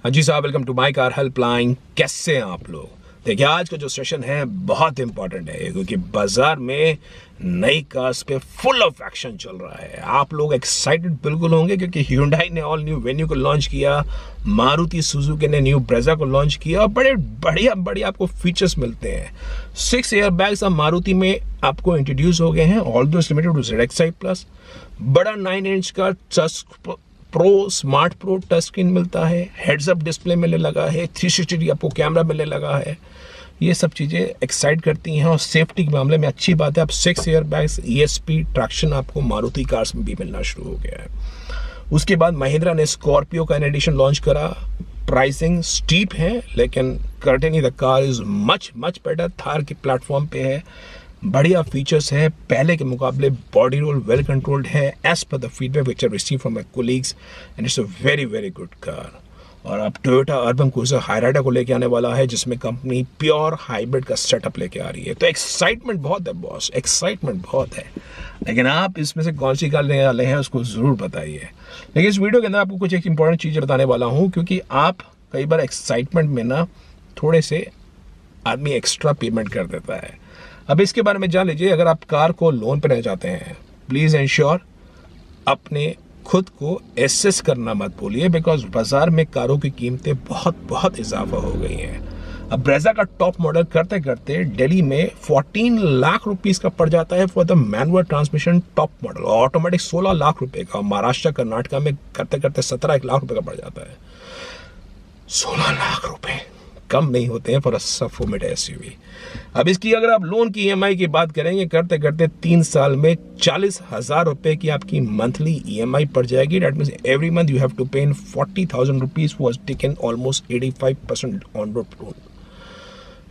हाँ जी साहब, welcome to my car helpline. कैसे हैं आप लोग? देखिए, आज का जो सेशन है बहुत इंपॉर्टेंट है क्योंकि बाजार में नई कार्स पे फुल ऑफ एक्शन चल रहा है। आप लोग एक्साइटेड बिल्कुल होंगे क्योंकि Hyundai ने ऑल न्यू वेन्यू को लॉन्च किया, मारुति सुजुकी ने न्यू ब्रेजा को लॉन्च किया और बड़े बढ़िया बढ़िया आपको फीचर्स मिलते हैं। 6 एयर बैग्स अब मारुति में आपको इंट्रोड्यूस हो गए हैं, although limited to ZXi plus. बड़ा 9 इंच का pro smart pro touch screen मिलता है, हेड्स अप डिस्प्ले मिलने लगा है, 360 आपको कैमरा मिलने लगा है। ये सब चीज़ें एक्साइट करती हैं और सेफ्टी के मामले में अच्छी बात है। अब 6 एयर बैग्स ESP ट्रैक्शन आपको मारुति कार्स में भी मिलना शुरू हो गया है। उसके बाद महिंद्रा ने स्कॉर्पियो का एडिशन लॉन्च करा। प्राइसिंग स्टीप है लेकिन certainly the car is much better. Thar के प्लेटफॉर्म पे है, बढ़िया फीचर्स है, पहले के मुकाबले बॉडी रोल वेल कंट्रोल्ड है as per the feedback which I receive from my colleagues and it's a very good car. और अब टोयोटा अर्बन क्रूजर हाईराइडर को लेके आने वाला है जिसमें कंपनी प्योर हाइब्रिड का सेटअप लेके आ रही है। तो एक्साइटमेंट बहुत है बॉस, एक्साइटमेंट बहुत है। लेकिन आप इसमें से कौन सी कार लेने वाले हैं उसको जरूर बताइए। लेकिन इस वीडियो के अंदर आपको कुछ एक इंपॉर्टेंट चीज़ें बताने वाला हूँ क्योंकि आप कई बार एक्साइटमेंट में ना थोड़े से आदमी एक्स्ट्रा पेमेंट कर देता है। अब इसके बारे में जान लीजिए। अगर आप कार को लोन पर लेना चाहते हैं, प्लीज़ इंश्योर अपने खुद को एसेस करना मत भूलिए बिकॉज बाजार में कारों की कीमतें बहुत इजाफा हो गई हैं। अब ब्रेजा का टॉप मॉडल करते करते दिल्ली में 14 लाख रुपीस का पड़ जाता है for the manual transmission top model, automatic 16 lakh रुपए का। महाराष्ट्र कर्नाटका में करते करते 17 लाख रुपए का पड़ जाता है। 16 लाख रुपए कम नहीं होते हैं फॉर अ सफोमेट SUV। अब इसकी अगर आप लोन की EMI की बात करेंगे, करते करते 3 साल में 40,000 रुपए की आपकी मंथली EMI पड़ जाएगी। That means every month you have to pay in 40,000 rupees was taken almost 85% on road loan.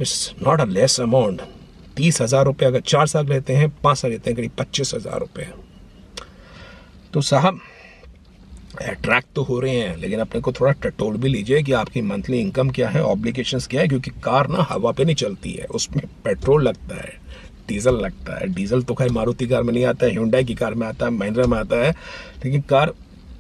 It's not a less amount. 30,000 रुपये अगर 4 साल लेते हैं, 5 साल लेते हैं, करीब 25,000 रुपये। तो साहब अट्रैक्ट तो हो रहे हैं लेकिन अपने को थोड़ा टटोल भी लीजिए कि आपकी मंथली इनकम क्या है, ऑब्लिगेशंस क्या है। क्योंकि कार ना हवा पे नहीं चलती है, उसमें पेट्रोल लगता है, डीजल लगता है। डीजल तो खैर मारुति कार में नहीं आता है, Hyundai की कार में आता है, महिंद्रा में आता है, लेकिन कार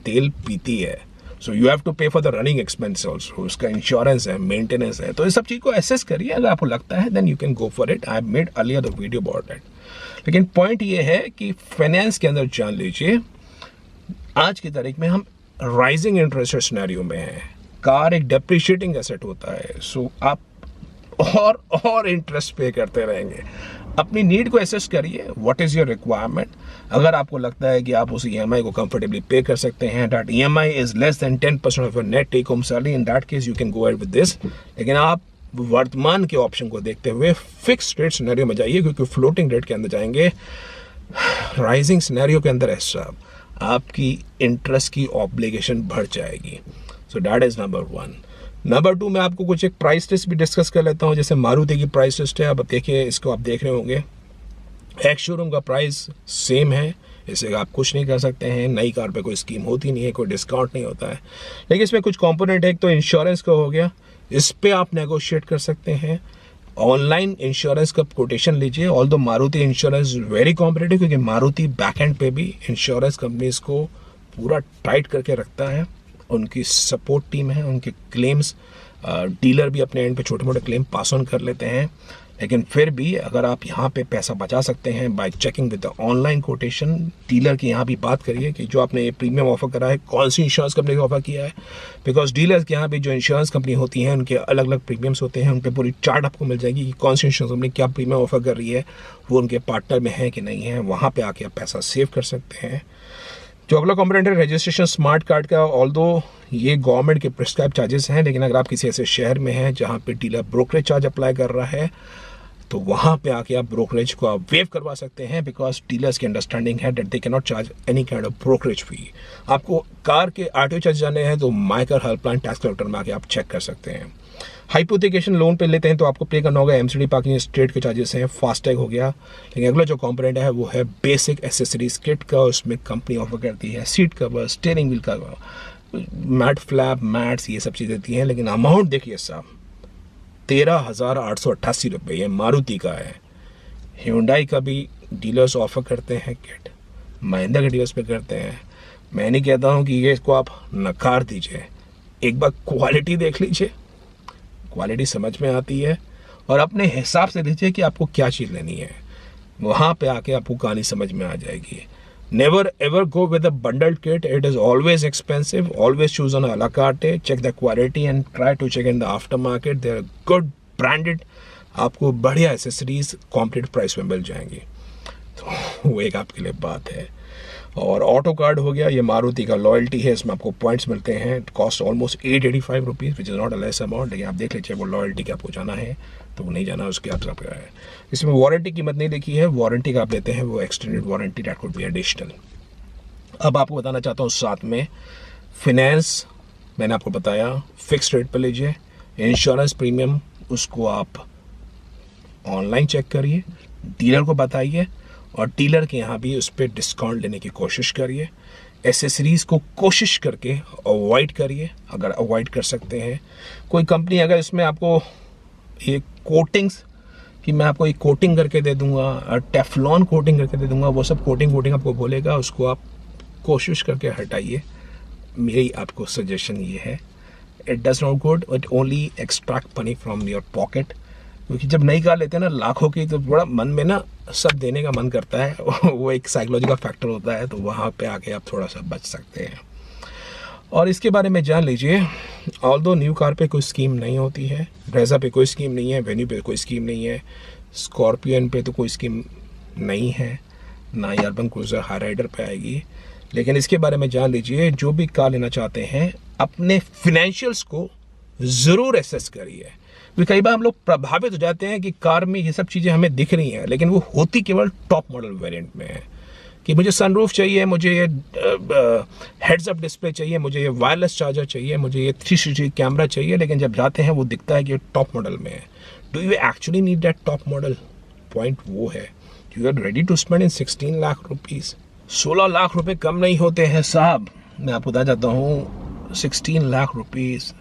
तेल पीती है। सो यू हैव टू पे for the running expense also. उसका इंश्योरेंस है, मेंटेनेंस है। तो इस सब चीज़ को एसेस करिए। अगर आपको लगता है then you can go for it. I have made earlier the video about that. लेकिन पॉइंट ये है कि फाइनेंस के अंदर जान लीजिए, आज की तारीख में हम राइजिंग इंटरेस्ट रेट सिनेरियो में है। कार एक डेप्रिशिएटिंग एसेट होता है, सो आप और इंटरेस्ट पे करते रहेंगे। अपनी नीड को एसेस करिए, व्हाट इज योर रिक्वायरमेंट। अगर आपको लगता है कि आप उस EMI को कंफर्टेबली पे कर सकते हैं, that EMI is less than 10% of your net take home salary, in that case you can go ahead with this. लेकिन आप वर्तमान के ऑप्शन को देखते हुए फिक्स्ड रेट सिनेरियो में जाइए क्योंकि फ्लोटिंग रेट के अंदर जाएंगे, राइजिंग सिनेरियो के अंदर ऐसा आपकी इंटरेस्ट की ऑब्लिगेशन बढ़ जाएगी। So that is number 1। Number 2 मैं आपको कुछ एक प्राइस लिस्ट भी डिस्कस कर लेता हूँ। जैसे मारुति की प्राइस लिस्ट है, अब देखिए, इसको आप देख रहे होंगे। एक्स शोरूम का प्राइस सेम है, इससे आप कुछ नहीं कर सकते हैं। नई कार पे कोई स्कीम होती नहीं है, कोई डिस्काउंट नहीं होता है। लेकिन इसमें कुछ कंपोनेंट है। एक तो इंश्योरेंस का हो गया, इस पे आप नेगोशिएट कर सकते हैं। ऑनलाइन इंश्योरेंस का कोटेशन लीजिए। Although Maruti insurance very competitive क्योंकि मारुति बैकएंड पे भी इंश्योरेंस कंपनीज को पूरा टाइट करके रखता है। उनकी सपोर्ट टीम है, उनके क्लेम्स डीलर भी अपने एंड पे छोटे मोटे क्लेम पास ऑन कर लेते हैं। लेकिन फिर भी अगर आप यहाँ पे पैसा बचा सकते हैं bye checking with the online quotation, dealer की यहाँ भी बात करिए कि जो आपने ये प्रीमियम ऑफर करा है कौन सी इंश्योरेंस कंपनी ने ऑफर किया है। बिकॉज डीलर्स के यहाँ भी जो इंश्योरेंस कंपनी होती हैं उनके अलग अलग प्रीमियम्स होते हैं। उन पर पूरी चार्ट आपको मिल जाएगी कि कौन सी इंश्योरेंस कंपनी क्या प्रीमियम ऑफर कर रही है, वो उनके पार्टनर में है कि नहीं है। वहाँ पर आके आप पैसा सेव कर सकते हैं। जो अगला कॉम्पोनेंट है रजिस्ट्रेशन स्मार्ट कार्ड का, ऑल्दो ये गवर्नमेंट के प्रिस्क्राइब चार्जेस हैं, लेकिन अगर आप किसी ऐसे शहर में हैं जहाँ पे डीलर ब्रोकरेज चार्ज अप्लाई कर रहा है तो वहाँ पे आके आप ब्रोकरेज को आप वेव करवा सकते हैं बिकॉज डीलर्स की अंडरस्टैंडिंग है that they can not charge any kind of brokerage fee. आपको कार के RTO चार्ज जाने हैं तो My car Helpline tax collector में आके आप चेक कर सकते हैं। हाइपोथिकेशन लोन पे लेते हैं तो आपको पे करना होगा MCD पार्किंग स्टेट के चार्जेस हैं, फास्टैग हो गया। लेकिन अगला जो कंपोनेंट है वो है बेसिक एसेसरीज किट का। उसमें कंपनी ऑफर करती है seat cover, steering wheel cover, mat flap, mats, ये सब चीज़ें देती हैं। लेकिन अमाउंट देखिए साहब, 13,888 रुपये ये मारुति का है। Hyundai का भी डीलर्स ऑफर करते हैं किट, महिंद्रा के डीलर्स पे करते हैं। मैं नहीं कहता हूँ कि ये इसको आप नकार दीजिए, एक बार क्वालिटी देख लीजिए, क्वालिटी समझ में आती है और अपने हिसाब से लीजिए कि आपको क्या चीज़ लेनी है, वहाँ पे आके आपको कहानी समझ में आ जाएगी। Never ever go with a bundled kit. It is always expensive. Always choose on a la carte. Check the quality and try to check in the aftermarket. They are good, branded. आपको बढ़िया accessories complete price में मिल जाएंगी। तो वो एक आपके लिए बात है। और ऑटो कार्ड हो गया, ये मारुति का लॉयल्टी है, इसमें आपको पॉइंट्स मिलते हैं। It cost almost 885 rupees, which is not a less amount. लेकिन आप देख लीजिए वो लॉयल्टी का आपको जाना है तो वो नहीं जाना, उसके आप का है। इसमें वारंटी कीमत नहीं लिखी है, वारंटी का आप लेते हैं वो extended warranty, that could be additional. अब आपको बताना चाहता हूँ साथ में फिनेंस, मैंने आपको बताया फिक्स रेट पर लीजिए। इंश्योरेंस प्रीमियम उसको आप ऑनलाइन चेक करिए, डीलर को बताइए और डीलर के यहाँ भी उस पर डिस्काउंट लेने की कोशिश करिए। एसेसरीज़ को कोशिश करके अवॉइड करिए अगर अवॉइड कर सकते हैं। कोई कंपनी अगर इसमें आपको ये कोटिंग्स कि मैं आपको एक कोटिंग करके दे दूंगा, टेफ्लॉन कोटिंग करके दे दूंगा, वो सब कोटिंग आपको बोलेगा, उसको आप कोशिश करके हटाइए। मेरी आपको सजेशन ये है, it does not good, it only extract money from your pocket. क्योंकि जब नई कार लेते हैं ना लाखों की, तो बड़ा मन में ना सब देने का मन करता है वो एक साइकोलॉजिकल फैक्टर होता है, तो वहाँ पे आके आप थोड़ा सा बच सकते हैं। और इसके बारे में जान लीजिए, ऑल्दो न्यू कार पे कोई स्कीम नहीं होती है, ब्रेजा पे कोई स्कीम नहीं है, वेन्यू पे कोई स्कीम नहीं है, स्कॉर्पियन पे तो कोई स्कीम नहीं है, ना ही अर्बन क्रूजर हाई राइडर पे आएगी। लेकिन इसके बारे में जान लीजिए, जो भी कार लेना चाहते हैं अपने फिनेंशियल्स को ज़रूर एसेस करिए। क्योंकि कई बार हम लोग प्रभावित हो जाते हैं कि कार में ये सब चीज़ें हमें दिख रही हैं, लेकिन वो होती केवल टॉप मॉडल वेरिएंट में है। कि मुझे सनरूफ चाहिए, मुझे ये हेड्स अप डिस्प्ले चाहिए, मुझे ये वायरलेस चार्जर चाहिए, मुझे ये 360 कैमरा चाहिए, लेकिन जब जाते हैं वो दिखता है कि ये टॉप मॉडल में है। Do you actually need that top model? Point वो है, you are ready to spend in 16 lakh rupees. 16 lakh रुपए कम नहीं होते हैं साहब, मैं आपको बता जाता हूँ। 16 लाख रुपीज़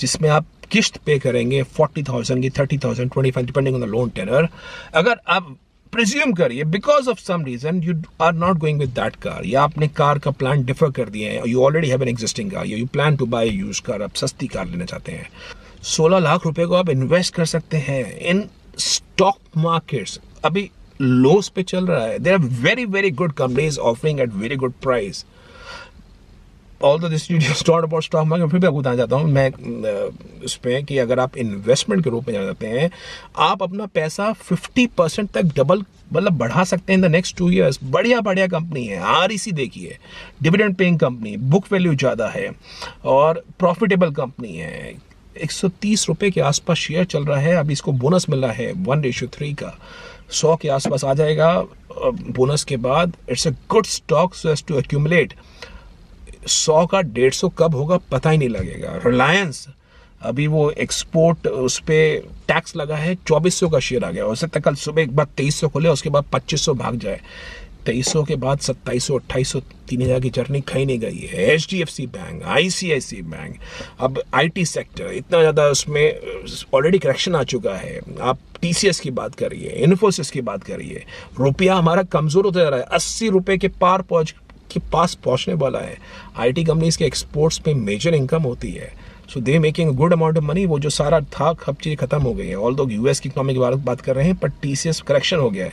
जिसमें आप किस्त पे करेंगे 40,000 की, 30,000, 25 depending on the loan tenure. अगर आप प्रिज्यूम करिए because of some reason you are not going with that car, या आपने कार का प्लान डिफर कर दिया है, you already have an existing car, you plan to buy use car, आप सस्ती कार लेना चाहते हैं, 16 लाख रुपए को आप इन्वेस्ट कर सकते हैं इन स्टॉक मार्केट्स। अभी लोस पे चल रहा है, there are very very good companies offering at very good price. Although this video is not about stock market, फिर भी आपको बताना चाहता हूँ मैं उस पर कि अगर आप इन्वेस्टमेंट के रूप में जाना चाहते हैं, आप अपना पैसा 50% तक डबल मतलब बढ़ा सकते हैं इन द नेक्स्ट 2 years। बढ़िया बढ़िया कंपनी है, REC देखिए, dividend paying company, book value ज़्यादा है और प्रॉफिटेबल कंपनी है। 130 रुपये के आसपास शेयर चल रहा है, अभी इसको बोनस मिल रहा है 1:3 का, 100 के आसपास आ जाएगा बोनस के बाद। It's a good stock so as to accumulate. 100 का 150 कब होगा पता ही नहीं लगेगा। रिलायंस अभी वो एक्सपोर्ट उस पर टैक्स लगा है, 2400 का शेयर आ गया। हो सकता है कल सुबह एक बार 2300 खोले, उसके बाद 2500 भाग जाए। 2300 के बाद 2700, 2800, 3000 की जर्नी कहीं नहीं गई है। HDFC बैंक, ICICI बैंक, अब IT सेक्टर इतना ज़्यादा उसमें ऑलरेडी करेक्शन आ चुका है। आप TCS की बात करिए, इन्फोसिस की बात करिए, रुपया हमारा कमज़ोर होता जा रहा है, 80 रुपये के पास पहुंचने वाला है। IT कंपनीज के एक्सपोर्ट्स पे मेजर इनकम होती है, so they making good amount of money. वो जो सारा था सब चीज़ें खत्म हो गई है। ऑल्दो US की इकोनॉमी की बात कर रहे हैं, पर TCS करेक्शन हो गया है,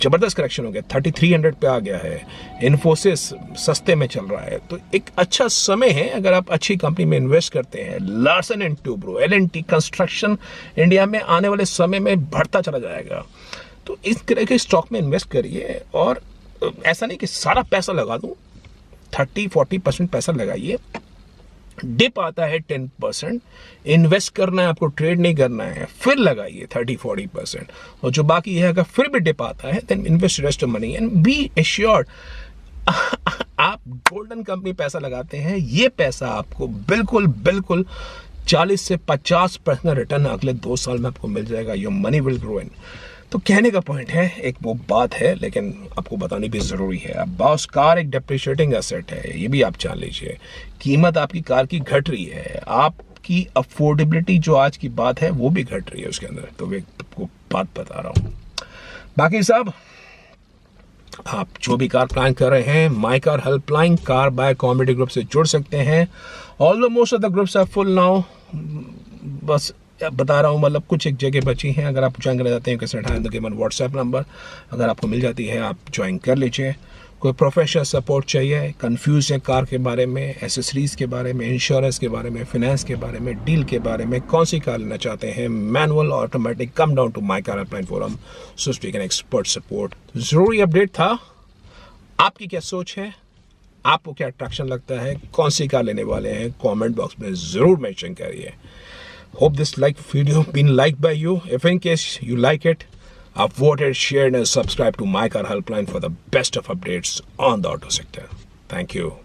ज़बरदस्त करेक्शन हो गया, 3300 पे आ गया है। इन्फोसिस सस्ते में चल रहा है, तो एक अच्छा समय है अगर आप अच्छी कंपनी में इन्वेस्ट करते हैं। Larsen and Toubro, L&T construction India में आने वाले समय में बढ़ता चला जाएगा, तो इस तरह के स्टॉक में इन्वेस्ट करिए। और ऐसा नहीं कि सारा पैसा लगा दूं, 30-40% पैसा लगाइए। डिप आता है 10%, इन्वेस्ट करना है आपको, ट्रेड नहीं करना है, फिर लगाइए 30-40%। और जो बाकी है अगर फिर भी डिप आता है then invest rest of money and be assured. आप गोल्डन कंपनी पैसा लगाते हैं, ये पैसा आपको बिल्कुल बिल्कुल 40 से 50% रिटर्न अगले 2 साल में आपको मिल जाएगा। Your money will grow in. तो कहने का पॉइंट है, एक वो बात है, लेकिन आपको बतानी भी ज़रूरी है। अब बॉस कार एक डेप्रिशिएटिंग एसेट है, ये भी आप जान लीजिए। कीमत आपकी कार की घट रही है, आपकी अफोर्डेबिलिटी जो आज की बात है वो भी घट रही है उसके अंदर। तो मैं आपको बात बता रहा हूँ। बाकी साहब आप जो भी कार प्लान कर रहे हैं, my car helpline car buy community group से जुड़ सकते हैं। Almost of the groups are full now. बस बता रहा हूँ, मतलब कुछ एक जगह बची हैं। अगर आप ज्वाइन करना चाहते हैं, कैसे उठाएं तो केवल व्हाट्सएप नंबर अगर आपको मिल जाती है, आप ज्वाइन कर लीजिए। कोई प्रोफेशनल सपोर्ट चाहिए, कंफ्यूज है कार के बारे में, एसेसरीज के बारे में, इंश्योरेंस के बारे में, फाइनेंस के बारे में, डील के बारे में, कौन सी कार लेना चाहते हैं, manual automatic, come down to my car helpline forum so speak an expert support. जरूरी अपडेट था। आपकी क्या सोच है, आपको क्या अट्रैक्शन लगता है, कौन सी कार लेने वाले हैं, कमेंट बॉक्स में जरूर मेंशन करिए। Hope this video been liked by you. If in case you like it, voted, shared and subscribe to My Car Helpline for the best of updates on the auto sector. Thank you.